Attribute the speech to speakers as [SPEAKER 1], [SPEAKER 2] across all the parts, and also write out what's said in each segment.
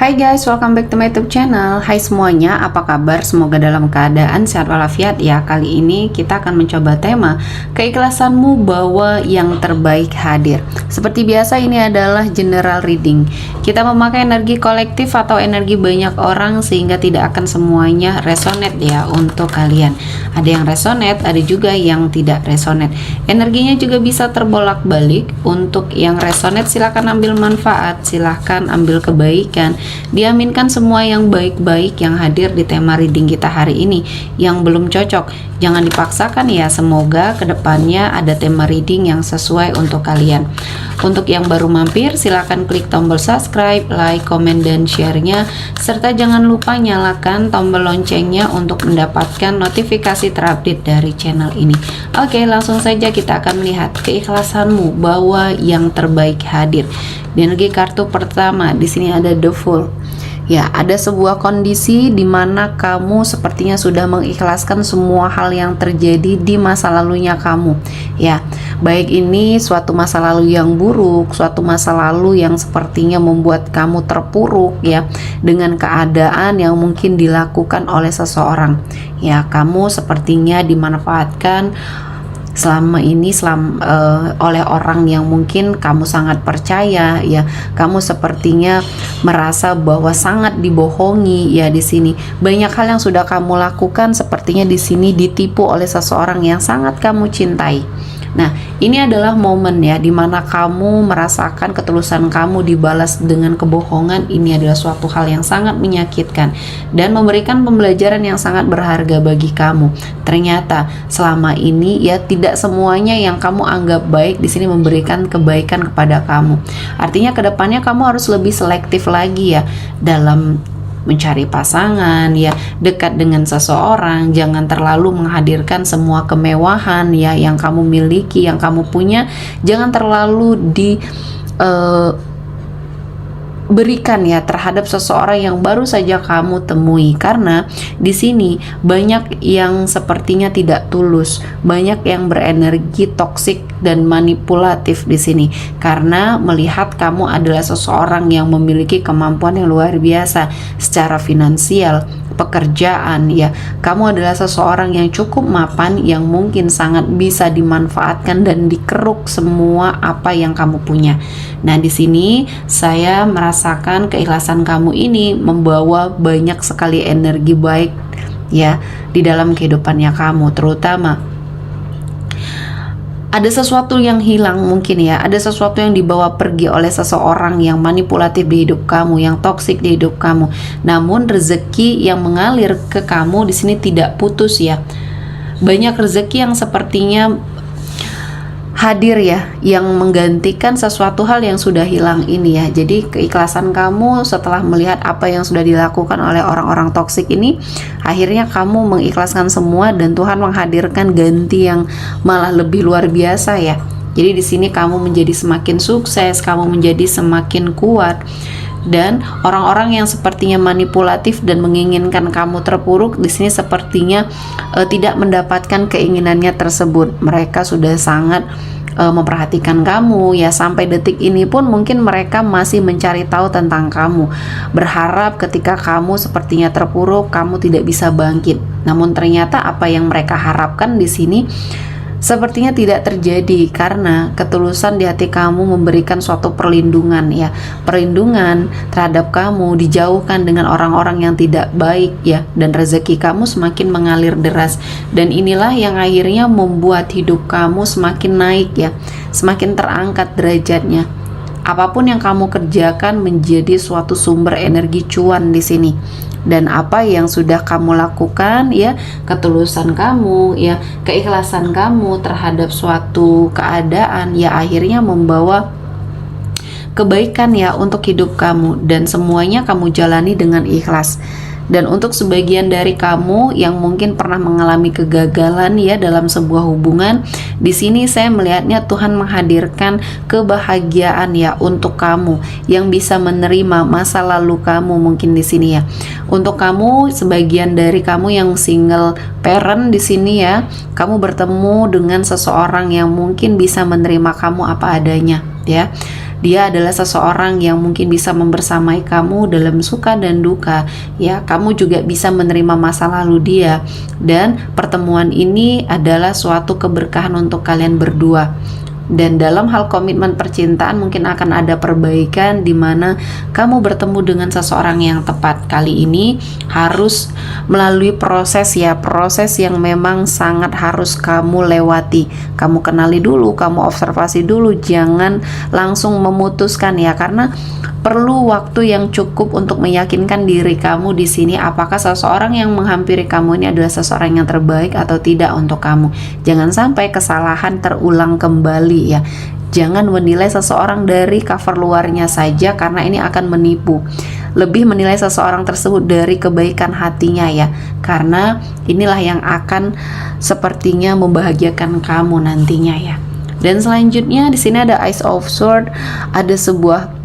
[SPEAKER 1] Hai guys, welcome back to my YouTube channel. Hai semuanya, apa kabar? Semoga dalam keadaan sehat walafiat ya. Kali ini kita akan mencoba tema keikhlasanmu bahwa yang terbaik hadir. Seperti biasa, ini adalah general reading. Kita memakai energi kolektif atau energi banyak orang sehingga tidak akan semuanya resonate ya untuk kalian. Ada yang resonate, ada juga yang tidak resonate. Energinya juga bisa terbolak-balik. Untuk yang resonate silahkan ambil manfaat, silahkan ambil kebaikan. Diaminkan semua yang baik-baik yang hadir di tema reading kita hari ini. Yang belum cocok, jangan dipaksakan ya. Semoga kedepannya ada tema reading yang sesuai untuk kalian. Untuk yang baru mampir, silahkan klik tombol subscribe, like, komen, dan share-nya. Serta jangan lupa nyalakan tombol loncengnya untuk mendapatkan notifikasi terupdate dari channel ini. Oke, langsung saja kita akan melihat keikhlasanmu bahwa yang terbaik hadir. Di energi kartu pertama, di sini ada The Fool. Ya, ada sebuah kondisi di mana kamu sepertinya sudah mengikhlaskan semua hal yang terjadi di masa lalunya kamu. Ya, baik ini suatu masa lalu yang buruk, suatu masa lalu yang sepertinya membuat kamu terpuruk ya, dengan keadaan yang mungkin dilakukan oleh seseorang. Ya, kamu sepertinya dimanfaatkan selama ini oleh orang yang mungkin kamu sangat percaya ya. Kamu sepertinya merasa bahwa sangat dibohongi ya. Di sini banyak hal yang sudah kamu lakukan sepertinya di sini ditipu oleh seseorang yang sangat kamu cintai. Nah, ini adalah momen ya dimana kamu merasakan ketulusan kamu dibalas dengan kebohongan. Ini adalah suatu hal yang sangat menyakitkan dan memberikan pembelajaran yang sangat berharga bagi kamu. Ternyata selama ini ya tidak semuanya yang kamu anggap baik di sini memberikan kebaikan kepada kamu. Artinya kedepannya kamu harus lebih selektif lagi ya dalam mencari pasangan ya, dekat dengan seseorang. Jangan terlalu menghadirkan semua kemewahan ya yang kamu miliki, yang kamu punya. Jangan terlalu berikan ya terhadap seseorang yang baru saja kamu temui, karena di sini banyak yang sepertinya tidak tulus, banyak yang berenergi toksik dan manipulatif di sini karena melihat kamu adalah seseorang yang memiliki kemampuan yang luar biasa secara finansial, pekerjaan ya. Kamu adalah seseorang yang cukup mapan yang mungkin sangat bisa dimanfaatkan dan dikeruk semua apa yang kamu punya. Nah, di sini saya merasakan keikhlasan kamu ini membawa banyak sekali energi baik ya di dalam kehidupannya kamu. Terutama ada sesuatu yang hilang mungkin ya, ada sesuatu yang dibawa pergi oleh seseorang yang manipulatif di hidup kamu, yang toksik di hidup kamu. Namun rezeki yang mengalir ke kamu di sini tidak putus ya. Banyak rezeki yang sepertinya hadir ya, yang menggantikan sesuatu hal yang sudah hilang ini ya. Jadi keikhlasan kamu setelah melihat apa yang sudah dilakukan oleh orang-orang toksik ini, akhirnya kamu mengikhlaskan semua dan Tuhan menghadirkan ganti yang malah lebih luar biasa ya. Jadi di sini kamu menjadi semakin sukses, kamu menjadi semakin kuat. Dan orang-orang yang sepertinya manipulatif dan menginginkan kamu terpuruk di sini sepertinya tidak mendapatkan keinginannya tersebut. Mereka sudah sangat memperhatikan kamu ya, sampai detik ini pun mungkin mereka masih mencari tahu tentang kamu, berharap ketika kamu sepertinya terpuruk kamu tidak bisa bangkit. Namun ternyata apa yang mereka harapkan di sini sepertinya tidak terjadi karena ketulusan di hati kamu memberikan suatu perlindungan ya, perlindungan terhadap kamu, dijauhkan dengan orang-orang yang tidak baik ya, dan rezeki kamu semakin mengalir deras. Dan inilah yang akhirnya membuat hidup kamu semakin naik ya, semakin terangkat derajatnya. Apapun yang kamu kerjakan menjadi suatu sumber energi cuan di sini. Dan apa yang sudah kamu lakukan ya, ketulusan kamu ya, keikhlasan kamu terhadap suatu keadaan ya akhirnya membawa kebaikan ya untuk hidup kamu, dan semuanya kamu jalani dengan ikhlas. Dan untuk sebagian dari kamu yang mungkin pernah mengalami kegagalan ya dalam sebuah hubungan, di sini saya melihatnya Tuhan menghadirkan kebahagiaan ya untuk kamu yang bisa menerima masa lalu kamu mungkin di sini ya. Untuk kamu, sebagian dari kamu yang single parent di sini ya, kamu bertemu dengan seseorang yang mungkin bisa menerima kamu apa adanya ya. Dia adalah seseorang yang mungkin bisa membersamai kamu dalam suka dan duka ya. Kamu juga bisa menerima masa lalu dia, dan pertemuan ini adalah suatu keberkahan untuk kalian berdua. Dan dalam hal komitmen percintaan mungkin akan ada perbaikan di mana kamu bertemu dengan seseorang yang tepat. Kali ini harus melalui proses ya, proses yang memang sangat harus kamu lewati. Kamu kenali dulu, kamu observasi dulu, jangan langsung memutuskan ya, karena perlu waktu yang cukup untuk meyakinkan diri kamu di sini apakah seseorang yang menghampiri kamu ini adalah seseorang yang terbaik atau tidak untuk kamu. Jangan sampai kesalahan terulang kembali ya. Jangan menilai seseorang dari cover luarnya saja, karena ini akan menipu. Lebih menilai seseorang tersebut dari kebaikan hatinya ya, karena inilah yang akan sepertinya membahagiakan kamu nantinya ya. Dan selanjutnya di sini ada Ace of Swords, ada sebuah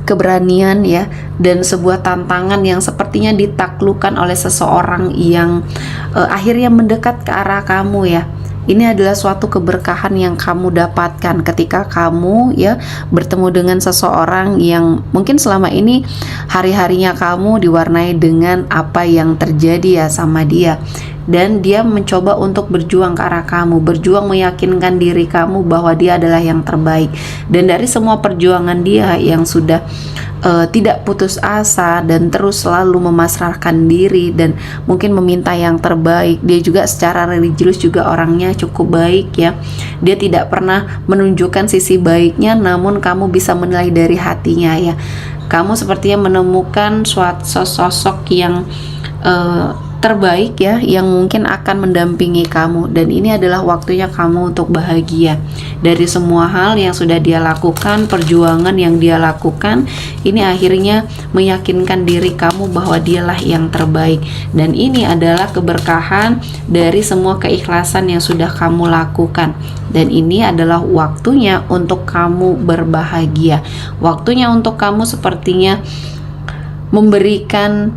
[SPEAKER 1] keberanian ya, dan sebuah tantangan yang sepertinya ditaklukkan oleh seseorang yang akhirnya mendekat ke arah kamu ya. Ini adalah suatu keberkahan yang kamu dapatkan ketika kamu ya bertemu dengan seseorang yang mungkin selama ini hari-harinya kamu diwarnai dengan apa yang terjadi ya sama dia, dan dia mencoba untuk berjuang ke arah kamu, berjuang meyakinkan diri kamu bahwa dia adalah yang terbaik. Dan dari semua perjuangan dia yang sudah tidak putus asa dan terus selalu memasrahkan diri dan mungkin meminta yang terbaik, dia juga secara religius juga orangnya cukup baik ya. Dia tidak pernah menunjukkan sisi baiknya, namun kamu bisa menilai dari hatinya ya. Kamu sepertinya menemukan suatu sosok yang terbaik ya, yang mungkin akan mendampingi kamu, dan ini adalah waktunya kamu untuk bahagia. Dari semua hal yang sudah dia lakukan, perjuangan yang dia lakukan, ini akhirnya meyakinkan diri kamu bahwa dialah yang terbaik, dan ini adalah keberkahan dari semua keikhlasan yang sudah kamu lakukan. Dan ini adalah waktunya untuk kamu berbahagia, waktunya untuk kamu sepertinya memberikan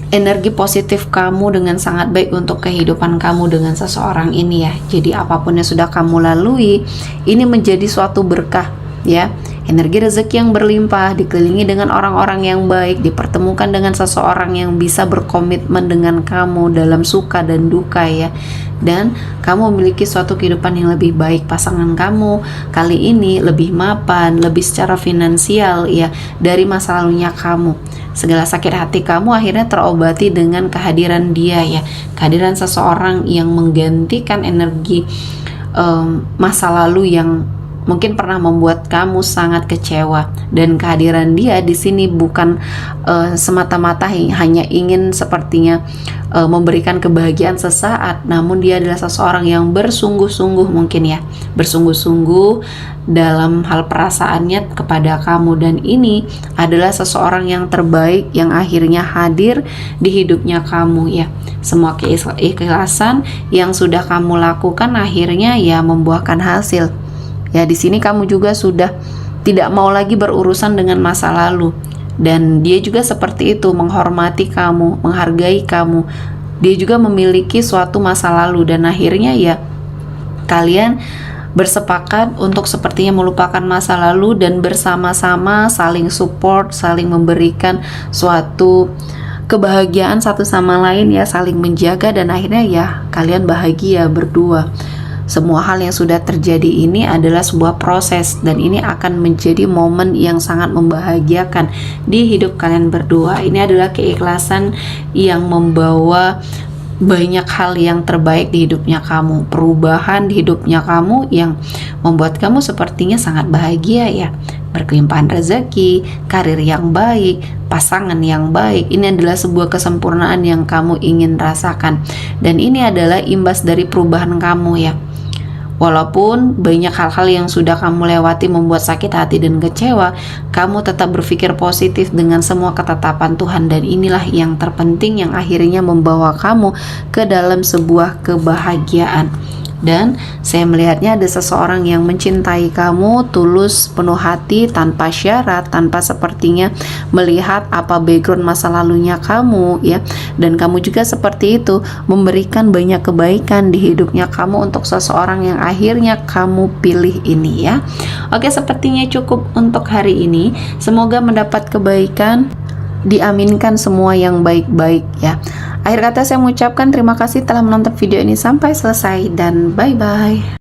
[SPEAKER 1] energi positif kamu dengan sangat baik untuk kehidupan kamu dengan seseorang ini ya. Jadi apapun yang sudah kamu lalui, ini menjadi suatu berkah ya. Energi rezeki yang berlimpah, dikelilingi dengan orang-orang yang baik, dipertemukan dengan seseorang yang bisa berkomitmen dengan kamu dalam suka dan duka ya. Dan kamu memiliki suatu kehidupan yang lebih baik. Pasangan kamu kali ini lebih mapan, lebih secara finansial ya, dari masa lalunya kamu. Segala sakit hati kamu akhirnya terobati dengan kehadiran dia ya, kehadiran seseorang yang menggantikan energi masa lalu yang mungkin pernah membuat kamu sangat kecewa. Dan kehadiran dia di sini bukan semata-mata hanya ingin sepertinya memberikan kebahagiaan sesaat, namun dia adalah seseorang yang bersungguh-sungguh mungkin ya, bersungguh-sungguh dalam hal perasaannya kepada kamu. Dan ini adalah seseorang yang terbaik yang akhirnya hadir di hidupnya kamu ya. Semua keikhlasan yang sudah kamu lakukan akhirnya ya membuahkan hasil. Ya, di sini kamu juga sudah tidak mau lagi berurusan dengan masa lalu, dan dia juga seperti itu, menghormati kamu, menghargai kamu. Dia juga memiliki suatu masa lalu, dan akhirnya ya kalian bersepakat untuk sepertinya melupakan masa lalu dan bersama-sama saling support, saling memberikan suatu kebahagiaan satu sama lain ya, saling menjaga, dan akhirnya ya kalian bahagia berdua. Semua hal yang sudah terjadi ini adalah sebuah proses, dan ini akan menjadi momen yang sangat membahagiakan di hidup kalian berdua. Ini adalah keikhlasan yang membawa banyak hal yang terbaik di hidupnya kamu, perubahan di hidupnya kamu yang membuat kamu sepertinya sangat bahagia ya. Berkelimpahan rezeki, karir yang baik, pasangan yang baik. Ini adalah sebuah kesempurnaan yang kamu ingin rasakan, dan ini adalah imbas dari perubahan kamu ya. Walaupun banyak hal-hal yang sudah kamu lewati membuat sakit hati dan kecewa, kamu tetap berpikir positif dengan semua ketetapan Tuhan, dan inilah yang terpenting yang akhirnya membawa kamu ke dalam sebuah kebahagiaan. Dan saya melihatnya ada seseorang yang mencintai kamu tulus, penuh hati, tanpa syarat, tanpa sepertinya melihat apa background masa lalunya kamu ya. Dan kamu juga seperti itu, memberikan banyak kebaikan di hidupnya kamu untuk seseorang yang akhirnya kamu pilih ini ya. Oke, sepertinya cukup untuk hari ini. Semoga mendapat kebaikan, diaminkan semua yang baik-baik ya. Akhir kata saya mengucapkan terima kasih telah menonton video ini sampai selesai dan bye-bye.